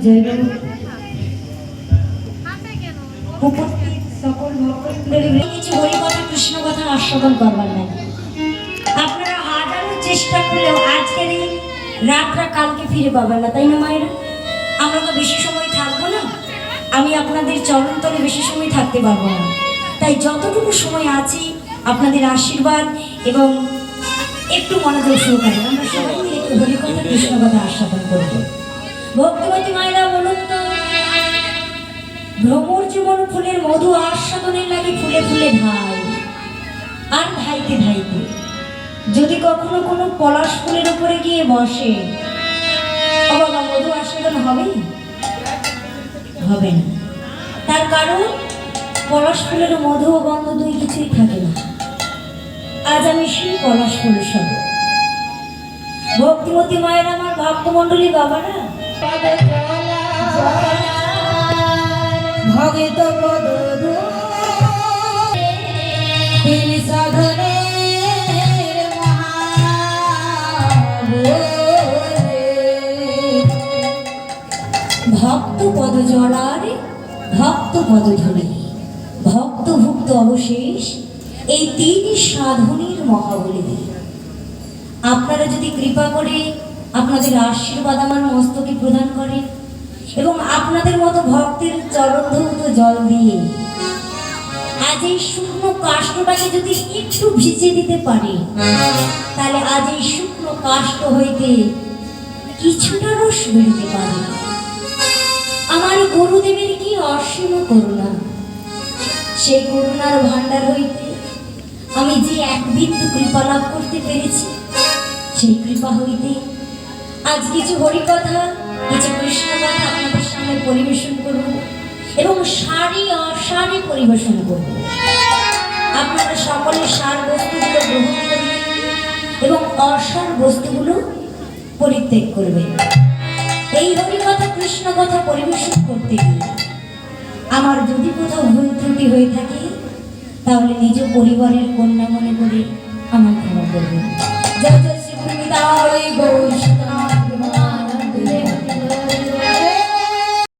জয়গুরু উপস্থিত সকল ভক্তদের কিছু হরিকথা কৃষ্ণ কথা আস্বাদন করবার নাই। আপনারা হাজারো চেষ্টা করলেও আজকের এই রাতটা কালকে ফিরে পাবেন না, তাই না মায়েরা? আমরা তো বেশি সময় থাকবো না, আমি আপনাদের চরণতলে বেশি সময় থাকতে পারবো না। তাই যতটুকু সময় আছি আপনাদের আশীর্বাদ এবং একটু মনোযোগ সহকারে আমরা সবাই মিলে একটু হরিকথা কৃষ্ণ কথা আস্বাদন করবো। ভক্তিবতী মায়েরা বলুন তো, ভ্রমর জীবন ফুলের মধু আস্বাদনের লাগে ফুলে ফুলে ধাই আর ধাইতে ধাইতে যদি কখনো কোনো পলাশ ফুলের উপরে গিয়ে বসে, ও বাবা, মধু আস্বাদন হবে? হবে না। তার কারণ পলাশ ফুলের মধু ও গন্ধ দুই কিছুই থাকে না। আজ আমি সেই পলাশ ফুলের সব ভক্তিমতী মায়ের আমার ভক্তমণ্ডলী বাবারা ভগিত ভক্ত পদ জড়ারে ভক্ত পদ ধরে ভক্ত ভুক্ত অবশেষ এই তিন সাধনের মহাবলী। আপনারা যদি কৃপা করে আপনাদের আশীর্বাদ আমার মস্তকে প্রদান করে এবং আপনাদের মতো ভক্তের চরণ ধৌত জল দিয়ে আজ এই শুকনো কাষ্ঠটাকে যদি একটু ভিজিয়ে দিতে পারে, তাহলে আজ এই শুকনো কাষ্ঠ হইতে কিছুটা রস বেরোতে পারে। আমার গুরুদেবের কি অসীম করুণা, সেই করুণার ভান্ডার হইতে আমি যে এক বিন্দু কৃপা লাভ করতে পেরেছি, সেই কৃপা হইতে আজ কিছু হরিকথা কিছু কৃষ্ণ কথা আপনাদের সামনে পরিবেশন করব এবং সারি অসারে পরিবেশন করব। আপনারা সকলে সার বস্তুগুলো গ্রহণ করবেন এবং অসার বস্তুগুলো পরিত্যাগ করবেন। এই হরিকথা কৃষ্ণ কথা পরিবেশন করতে গিয়ে আমার যদি কোথাও ভুল ত্রুটি হয়ে থাকে, তাহলে নিজ পরিবারের কন্যা মনে করে আমার ক্ষমা করবেন। জয় জয় শ্রী গুরু নিতাই।